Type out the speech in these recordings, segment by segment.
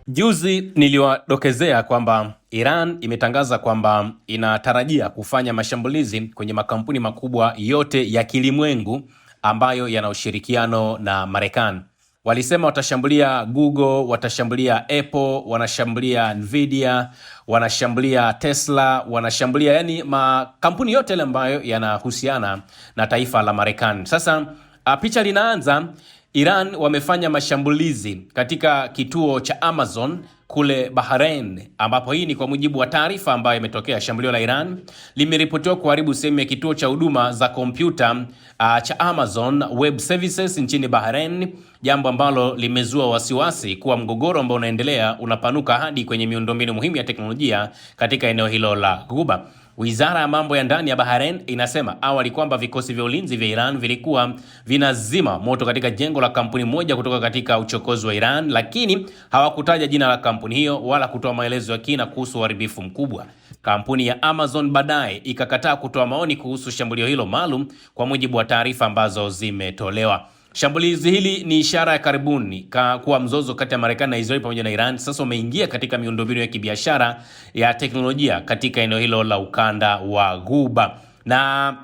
Juzi niliwadokezea kwamba Iran imetangaza kwamba inatarajia kufanya mashambulizi kwenye makampuni makubwa yote ya kilimwengu ambayo yana ushirikiano na Marekani. Walisema watashambulia Google, watashambulia Apple, wanashambulia Nvidia, wanashambulia Tesla, wanashambulia yani makampuni yote yale ambayo yanahusiana na taifa la Marekani. Sasa picha linaanza Iran wamefanya mashambulizi katika kituo cha Amazon kule Bahrain, ambapo hii ni kwa mujibu wa taarifa ambayo imetokea. Shambulio la Iran limeripotiwa kuharibu sehemu ya kituo cha huduma za kompyuta cha Amazon Web Services nchini Bahrain, jambo ambalo limezua wasiwasi kuwa mgogoro ambao unaendelea unapanuka hadi kwenye miundombinu muhimu ya teknolojia katika eneo hilo la Ghuba. Wizara ya mambo ya ndani ya Bahrain inasema awali kwamba vikosi vya ulinzi vya Iran vilikuwa vinazima moto katika jengo la kampuni moja kutoka katika uchokozi wa Iran, lakini hawakutaja jina la kampuni hiyo wala kutoa maelezo ya kina kuhusu uharibifu mkubwa. Kampuni ya Amazon baadaye ikakataa kutoa maoni kuhusu shambulio hilo maalum, kwa mujibu wa taarifa ambazo zimetolewa. Shambulizi hili ni ishara ya karibuni kuwa mzozo kati ya Marekani na Israeli pamoja na Iran sasa umeingia katika miundombinu ya kibiashara ya teknolojia katika eneo hilo la ukanda wa Ghuba. Na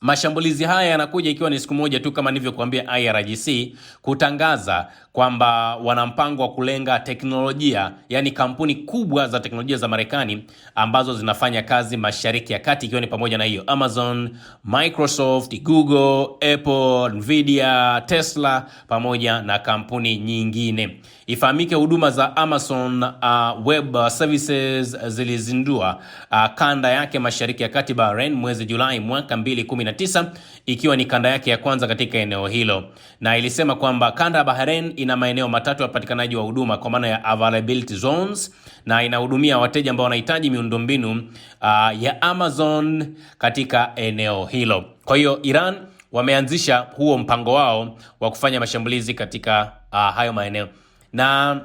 mashambulizi haya yanakuja ikiwa ni siku moja tu, kama nilivyokuambia, IRGC kutangaza kwamba wana mpango wa kulenga teknolojia, yani kampuni kubwa za teknolojia za Marekani ambazo zinafanya kazi Mashariki ya Kati, ikiwa ni pamoja na hiyo Amazon, Microsoft, Google, Apple, Nvidia, Tesla pamoja na kampuni nyingine. Ifahamike huduma za Amazon Web Services zilizindua kanda yake Mashariki ya Kati Bahrain mwezi Julai mwaka 2019, ikiwa ni kanda yake ya kwanza katika eneo hilo, na ilisema kwamba kanda ya Bahrain ina maeneo matatu ya upatikanaji wa huduma kwa maana ya availability zones, na inahudumia wateja ambao wanahitaji miundombinu ya Amazon katika eneo hilo. Kwa hiyo Iran wameanzisha huo mpango wao wa kufanya mashambulizi katika hayo maeneo, na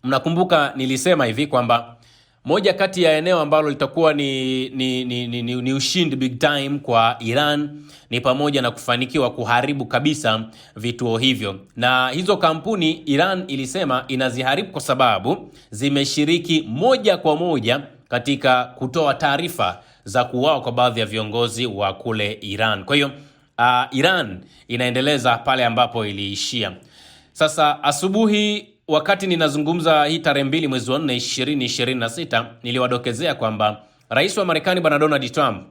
mnakumbuka nilisema hivi kwamba moja kati ya eneo ambalo litakuwa ni ushindi big time kwa Iran ni pamoja na kufanikiwa kuharibu kabisa vituo hivyo. Na hizo kampuni Iran ilisema inaziharibu kwa sababu zimeshiriki moja kwa moja katika kutoa taarifa za kuuawa kwa baadhi ya viongozi wa kule Iran. Kwa hiyo Iran inaendeleza pale ambapo iliishia. Sasa asubuhi wakati ninazungumza hii tarehe 2 mwezi wa 4 2026, niliwadokezea kwamba Rais wa Marekani Bwana Donald Trump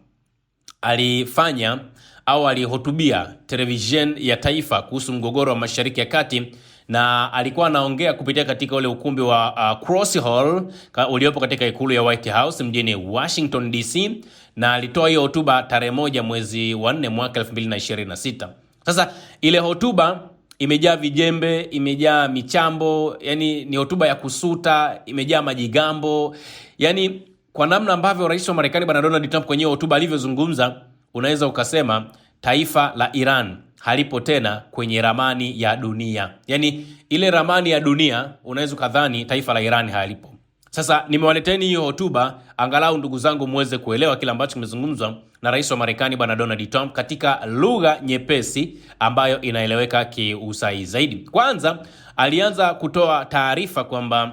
alihutubia television ya taifa kuhusu mgogoro wa Mashariki ya Kati, na alikuwa anaongea kupitia katika ule ukumbi wa Cross Hall uliopo katika ikulu ya White House mjini Washington DC, na alitoa hiyo hotuba tarehe 1 mwezi wa 4 mwaka 2026. Sasa ile hotuba imejaa vijembe, imejaa michambo, yani ni hotuba ya kusuta, imejaa majigambo. Yani kwa namna ambavyo Rais wa Marekani Bwana Donald Trump kwenye hotuba alivyozungumza, unaweza ukasema taifa la Iran halipo tena kwenye ramani ya dunia. Yani ile ramani ya dunia unaweza kadhani taifa la Iran halipo. Sasa nimewaleteni hiyo hotuba angalau ndugu zangu muweze kuelewa kile ambacho kimezungumzwa na Rais wa Marekani Bwana Donald Trump katika lugha nyepesi ambayo inaeleweka kiusahihi zaidi. Kwanza alianza kutoa taarifa kwamba,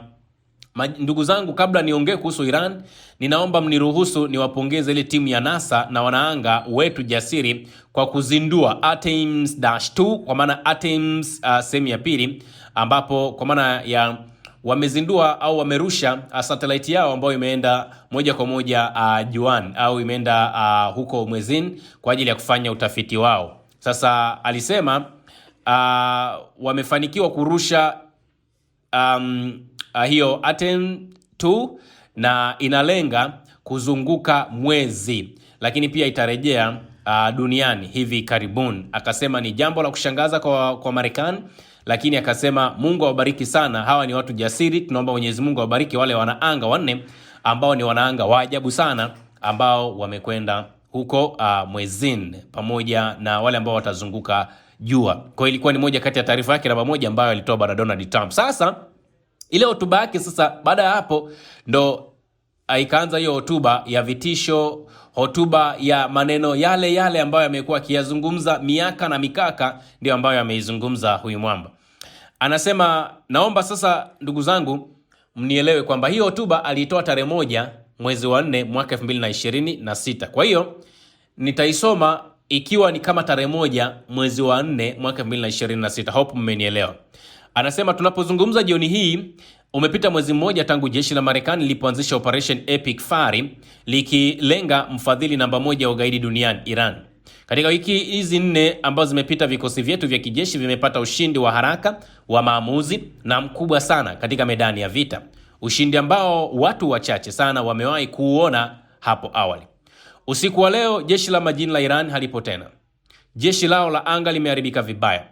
ndugu zangu, kabla niongee kuhusu Iran, ninaomba mniruhusu niwapongeze ile timu ya NASA na wanaanga wetu jasiri kwa kuzindua Artemis-2, kwa maana Artemis sehemu ya pili, ambapo kwa maana ya wamezindua au wamerusha satellite yao ambayo imeenda moja kwa moja juani au imeenda huko mwezini kwa ajili ya kufanya utafiti wao. Sasa alisema wamefanikiwa kurusha hiyo Artemis 2 na inalenga kuzunguka mwezi, lakini pia itarejea duniani hivi karibuni. Akasema ni jambo la kushangaza kwa Marekani, lakini akasema Mungu awabariki sana, hawa ni watu jasiri. Tunaomba Mwenyezi Mungu awabariki wale wanaanga wanne ambao ni wanaanga wa ajabu sana ambao wamekwenda huko mwezini pamoja na wale ambao watazunguka jua. Kwa hiyo ilikuwa ni moja kati ya taarifa yake namba moja ambayo alitoa Bwana Donald Trump. Sasa ile hotuba yake, sasa baada ya hapo ndo ikaanza hiyo hotuba ya vitisho, hotuba ya maneno yale yale ambayo amekuwa akiyazungumza miaka na mikaka, ndio ambayo ameizungumza huyu mwamba. Anasema naomba sasa ndugu zangu mnielewe kwamba hii hotuba aliitoa tarehe 1 mwezi wa 4 mwaka 2026. Kwa hiyo nitaisoma ikiwa ni kama tarehe 1 mwezi wa 4 mwaka 2026. Hope mmenielewa. Anasema tunapozungumza jioni hii umepita mwezi mmoja tangu jeshi la Marekani lilipoanzisha Operation Epic Fury likilenga mfadhili namba 1 wa ugaidi duniani, Iran. Katika wiki hizi 4 ambazo zimepita, vikosi vyetu vya kijeshi vimepata ushindi wa haraka, wa maamuzi na mkubwa sana katika medani ya vita. Ushindi ambao watu wachache sana wamewahi kuuona hapo awali. Usiku wa leo jeshi la majini la Iran halipo tena. Jeshi lao la anga limeharibika vibaya.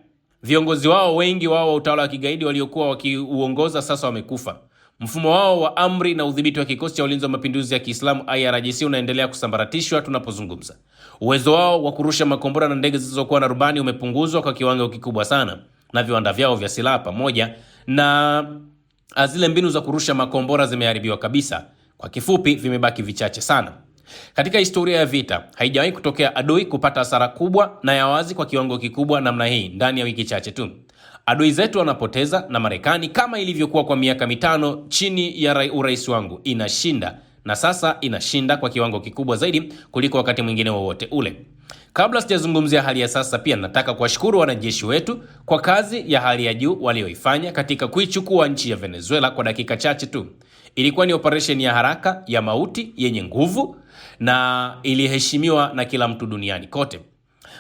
Viongozi wao wengi wao wa utawala wa kigaidi waliokuwa wakiuongoza sasa wamekufa. Mfumo wao wa amri na udhibiti wa kikosi cha ulinzi wa mapinduzi ya Kiislamu IRGC unaendelea kusambaratishwa tunapozungumza. Uwezo wao wa kurusha makombora na ndege zisizokuwa na rubani umepunguzwa kwa kiwango kikubwa sana, na viwanda vyao vya silaha pamoja na zile mbinu za kurusha makombora zimeharibiwa kabisa. Kwa kifupi, vimebaki vichache sana. Katika historia ya vita haijawahi kutokea adui kupata hasara kubwa na ya wazi kwa kiwango kikubwa namna hii ndani ya wiki chache tu. Adui zetu wanapoteza na Marekani, kama ilivyokuwa kwa miaka 5 chini ya urais wangu, inashinda, na sasa inashinda kwa kiwango kikubwa zaidi kuliko wakati mwingine wowote ule. Kabla sijazungumzia hali ya sasa, pia nataka kuwashukuru wanajeshi wetu kwa kazi ya hali ya juu walioifanya katika kuichukua nchi ya Venezuela kwa dakika chache tu. Ilikuwa ni operation ya haraka, ya mauti, yenye nguvu na iliheshimiwa na kila mtu duniani kote.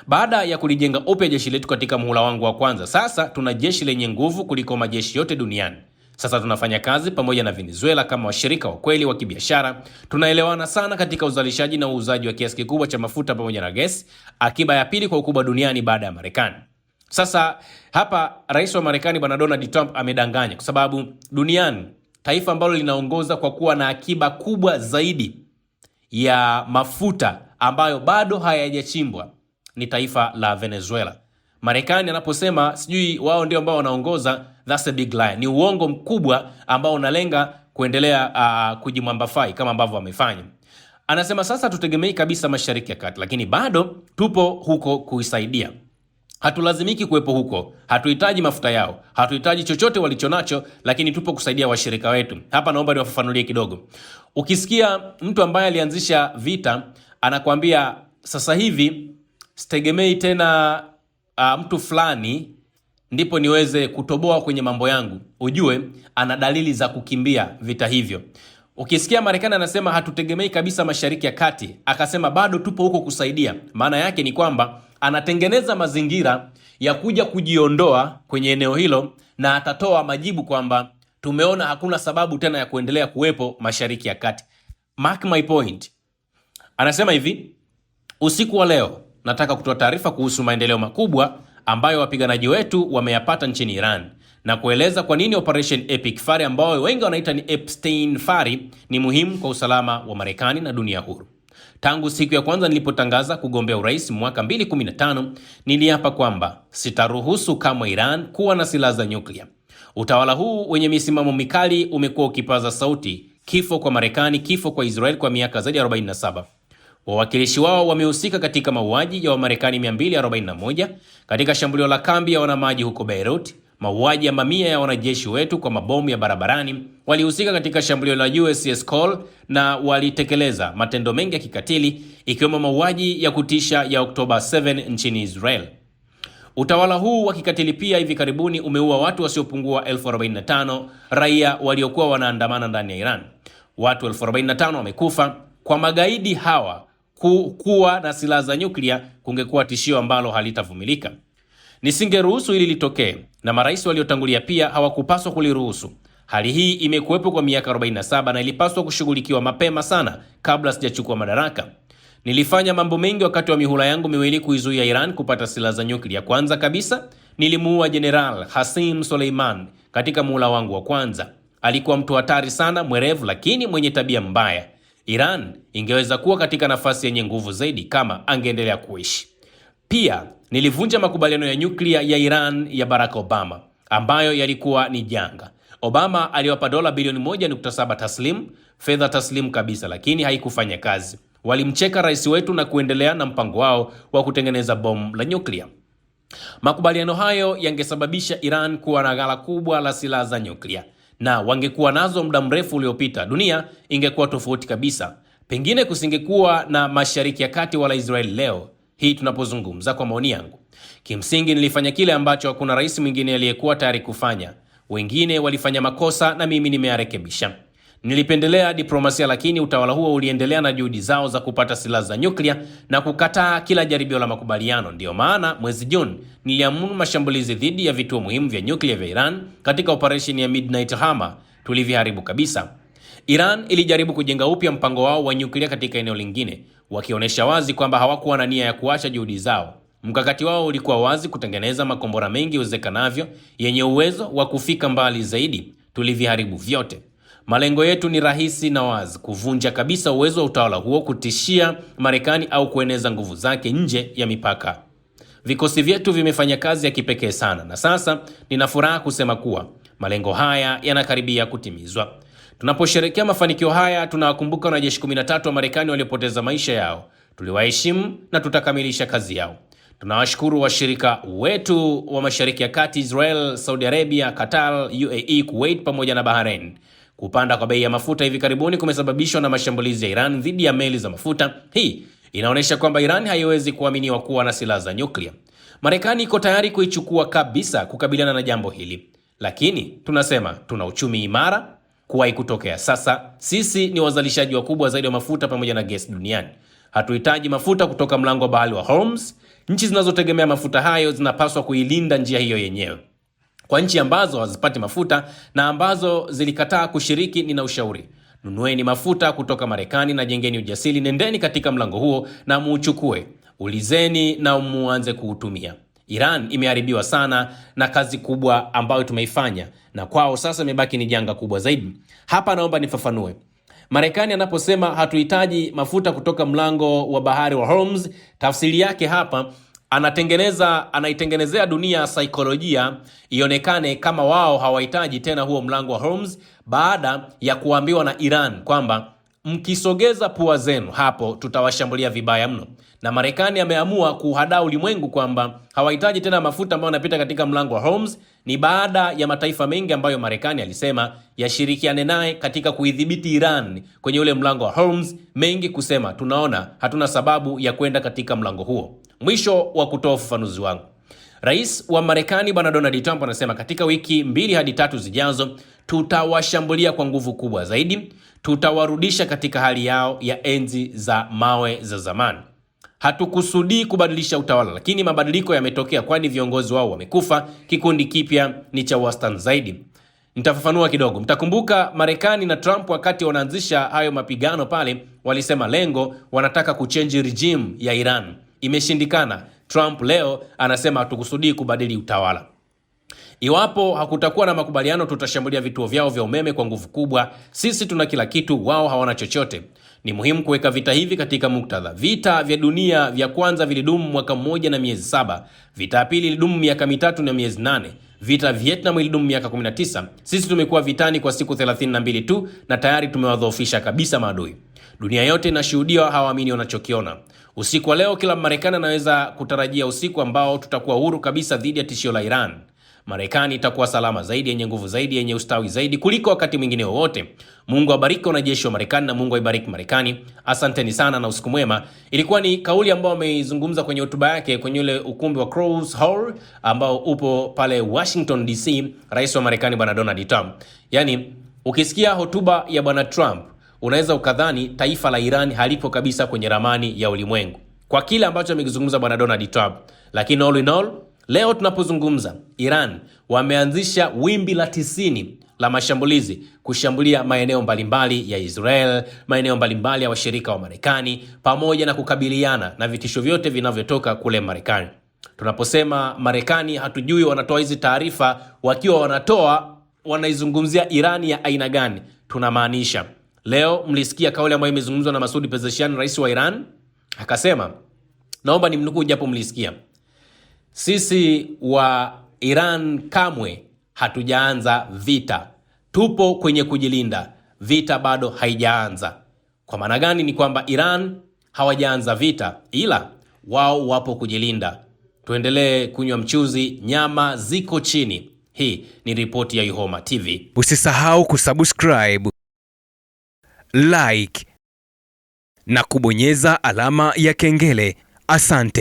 Baada ya kulijenga upya jeshi letu katika muhula wangu wa kwanza, sasa tuna jeshi lenye nguvu kuliko majeshi yote duniani. Sasa tunafanya kazi pamoja na Venezuela kama washirika wa kweli wa kibiashara. Tunaelewana sana katika uzalishaji na uuzaji wa kiasi kikubwa cha mafuta pamoja na gesi, akiba ya pili kwa ukubwa duniani baada ya Marekani. Sasa hapa rais wa Marekani Bwana Donald Trump amedanganya, kwa sababu duniani taifa ambalo linaongoza kwa kuwa na akiba kubwa zaidi ya mafuta ambayo bado hayajachimbwa ni taifa la Venezuela. Marekani anaposema sijui wao ndio ambao wanaongoza, that's a big lie. Ni uongo mkubwa ambao unalenga kuendelea kujimwambafai kama ambavyo wamefanya. Anasema sasa tutegemei kabisa Mashariki ya Kati, lakini bado tupo huko kuisaidia. Hatulazimiki kuwepo huko, hatuhitaji mafuta yao, hatuhitaji chochote walichonacho, lakini tupo kusaidia washirika wetu. Hapa naomba niwafafanulie kidogo. Ukisikia mtu ambaye alianzisha vita anakuambia sasa hivi sitegemei tena mtu fulani ndipo niweze kutoboa kwenye mambo yangu, ujue ana dalili za kukimbia vita hivyo. Ukisikia Marekani anasema hatutegemei kabisa Mashariki ya Kati, akasema bado tupo huko kusaidia, maana yake ni kwamba anatengeneza mazingira ya kuja kujiondoa kwenye eneo hilo, na atatoa majibu kwamba tumeona hakuna sababu tena ya kuendelea kuwepo Mashariki ya Kati. Mark my point. Anasema hivi, usiku wa leo nataka kutoa taarifa kuhusu maendeleo makubwa ambayo wapiganaji wetu wameyapata nchini Iran, na kueleza kwa nini Operation Epic Fury, ambayo wengi wanaita ni Epstein Fury, ni muhimu kwa usalama wa Marekani na dunia huru. Tangu siku ya kwanza nilipotangaza kugombea urais mwaka 2015, niliapa kwamba sitaruhusu kamwe Iran kuwa na silaha za nyuklia. Utawala huu wenye misimamo mikali umekuwa ukipaza sauti kifo kwa Marekani, kifo kwa Israel kwa miaka zaidi ya 47. Wawakilishi wao wamehusika katika mauaji ya Wamarekani 241 katika shambulio la kambi ya wanamaji huko Beirut, mauaji ya mamia ya wanajeshi wetu kwa mabomu ya barabarani. Walihusika katika shambulio la USS Cole na walitekeleza matendo mengi ya kikatili, ikiwemo mauaji ya kutisha ya Oktoba 7 nchini Israel. Utawala huu wa kikatili pia hivi karibuni umeua watu wasiopungua 45,000 raia waliokuwa wanaandamana ndani ya Iran. Watu 45,000 wamekufa. Kwa magaidi hawa kuwa na silaha za nyuklia kungekuwa tishio ambalo halitavumilika. Nisingeruhusu hili litokee, na marais waliotangulia pia hawakupaswa kuliruhusu. Hali hii imekuwepo kwa miaka 47 na ilipaswa kushughulikiwa mapema sana kabla sijachukua madaraka. Nilifanya mambo mengi wakati wa mihula yangu miwili kuizuia Iran kupata silaha za nyuklia. Kwanza kabisa, nilimuua General Qasem Soleiman katika muhula wangu wa kwanza. Alikuwa mtu hatari sana, mwerevu lakini mwenye tabia mbaya. Iran ingeweza kuwa katika nafasi yenye nguvu zaidi kama angeendelea kuishi. Pia nilivunja makubaliano ya nyuklia ya Iran ya Barack Obama ambayo yalikuwa ni janga. Obama aliwapa dola bilioni 1.7 taslim, fedha taslim kabisa, lakini haikufanya kazi. Walimcheka rais wetu na kuendelea na mpango wao wa kutengeneza bomu la nyuklia. Makubaliano hayo yangesababisha Iran kuwa na ghala kubwa la silaha za nyuklia, na wangekuwa nazo muda mrefu uliopita, dunia ingekuwa tofauti kabisa. Pengine kusingekuwa na Mashariki ya Kati wala Israeli leo hii tunapozungumza. Kwa maoni yangu, kimsingi nilifanya kile ambacho hakuna rais mwingine aliyekuwa tayari kufanya. Wengine walifanya makosa na mimi nimeyarekebisha. Nilipendelea diplomasia, lakini utawala huo uliendelea na juhudi zao za kupata silaha za nyuklia na kukataa kila jaribio la makubaliano. Ndiyo maana mwezi Juni niliamuru mashambulizi dhidi ya vituo muhimu vya nyuklia vya Iran katika operesheni ya Midnight Hammer. Tuliviharibu kabisa. Iran ilijaribu kujenga upya mpango wao wa nyuklia katika eneo lingine, wakionyesha wazi kwamba hawakuwa na nia ya kuacha juhudi zao. Mkakati wao ulikuwa wazi: kutengeneza makombora mengi uwezekanavyo yenye uwezo wa kufika mbali zaidi. Tuliviharibu vyote. Malengo yetu ni rahisi na wazi: kuvunja kabisa uwezo wa utawala huo kutishia Marekani au kueneza nguvu zake nje ya mipaka. Vikosi vyetu vimefanya kazi ya kipekee sana, na sasa nina furaha kusema kuwa malengo haya yanakaribia kutimizwa. Tunaposherehekea mafanikio haya, tunawakumbuka wanajeshi 13 wa Marekani waliopoteza maisha yao. Tuliwaheshimu na tutakamilisha kazi yao. Tunawashukuru washirika wetu wa Mashariki ya Kati, Israel, Saudi Arabia, Qatar, UAE, Kuwait pamoja na Bahrain. Kupanda kwa bei ya mafuta hivi karibuni kumesababishwa na mashambulizi ya Iran dhidi ya meli za mafuta. Hii inaonyesha kwamba Iran haiwezi kuaminiwa kuwa na silaha za nyuklia. Marekani iko tayari kuichukua kabisa kukabiliana na jambo hili. Lakini tunasema tuna uchumi imara kuwahi kutokea. Sasa sisi ni wazalishaji wakubwa zaidi wa mafuta pamoja na gesi duniani. Hatuhitaji mafuta kutoka mlango wa bahari wa Hormuz. Nchi zinazotegemea mafuta hayo zinapaswa kuilinda njia hiyo yenyewe. Kwa nchi ambazo hazipati mafuta na ambazo zilikataa kushiriki, nina ushauri: nunueni mafuta kutoka Marekani na jengeni ujasiri. Nendeni katika mlango huo na muuchukue. Ulizeni na muanze kuutumia. Iran imeharibiwa sana na kazi kubwa ambayo tumeifanya, na kwao sasa imebaki ni janga kubwa zaidi. Hapa naomba nifafanue. Marekani anaposema hatuhitaji mafuta kutoka mlango wa bahari wa Hormuz, tafsiri yake hapa anaitengenezea dunia saikolojia ionekane kama wao hawahitaji tena huo mlango wa Hormuz, baada ya kuambiwa na Iran kwamba mkisogeza pua zenu hapo tutawashambulia vibaya mno. Na Marekani ameamua kuhadaa ulimwengu kwamba hawahitaji tena mafuta ambayo yanapita katika mlango wa Hormuz. Ni baada ya mataifa mengi ambayo Marekani alisema yashirikiane naye katika kuidhibiti Iran kwenye ule mlango wa Hormuz, mengi kusema tunaona hatuna sababu ya kwenda katika mlango huo. Mwisho wa kutoa ufafanuzi wangu. Rais wa Marekani Bwana Donald Trump anasema katika wiki 2 hadi 3 zijazo tutawashambulia kwa nguvu kubwa zaidi. Tutawarudisha katika hali yao ya enzi za mawe za zamani. Hatukusudii kubadilisha utawala, lakini mabadiliko yametokea, kwani viongozi wao wamekufa. Kikundi kipya ni cha wastani zaidi. Nitafafanua kidogo. Mtakumbuka Marekani na Trump wakati wanaanzisha hayo mapigano pale walisema lengo wanataka kuchange regime ya Iran. Imeshindikana. Trump leo anasema hatukusudii kubadili utawala. Iwapo hakutakuwa na makubaliano, tutashambulia vituo vyao vya umeme kwa nguvu kubwa. Sisi tuna kila kitu, wao hawana chochote. Ni muhimu kuweka vita hivi katika muktadha. Vita vya dunia vya kwanza vilidumu mwaka 1 na miezi 7. Vita ya pili ilidumu miaka 3 na miezi 8. Vita Vietnam ilidumu miaka 19. Sisi tumekuwa vitani kwa siku 32 tu na tayari tumewadhoofisha kabisa maadui. Dunia yote inashuhudia, hawaamini wanachokiona. Usiku wa leo kila Marekani anaweza kutarajia usiku ambao tutakuwa huru kabisa dhidi ya tishio la Iran. Marekani itakuwa salama zaidi, yenye nguvu zaidi, yenye ustawi zaidi kuliko wakati mwingine wowote. Mungu abariki wanajeshi wa Marekani na Mungu aibariki Marekani. Asanteni sana na usiku mwema. Ilikuwa ni kauli ambayo ameizungumza kwenye hotuba yake kwenye ule ukumbi wa Crows Hall ambao upo pale Washington DC, rais wa Marekani Bwana Donald Trump. Yaani ukisikia hotuba ya Bwana Trump unaweza ukadhani taifa la Iran halipo kabisa kwenye ramani ya ulimwengu kwa kile ambacho amekizungumza Bwana Donald Trump. Lakini all in all, leo tunapozungumza, Iran wameanzisha wimbi la 90 la mashambulizi kushambulia maeneo mbalimbali ya Israel, maeneo mbalimbali ya washirika wa Marekani, pamoja na kukabiliana na vitisho vyote vinavyotoka kule Marekani. Tunaposema Marekani, hatujui wanatoa hizi taarifa wakiwa wanaizungumzia Iran ya aina gani tunamaanisha. Leo mlisikia kauli ambayo imezungumzwa na Masoud Pezeshkian, rais wa Iran, akasema, naomba nimnukuu japo mlisikia: sisi wa Iran kamwe hatujaanza vita, tupo kwenye kujilinda, vita bado haijaanza. Kwa maana gani? Ni kwamba Iran hawajaanza vita, ila wao wapo kujilinda. Tuendelee kunywa mchuzi, nyama ziko chini. Hii ni ripoti ya Ihoma TV. Usisahau kusubscribe, like na kubonyeza alama ya kengele. Asante.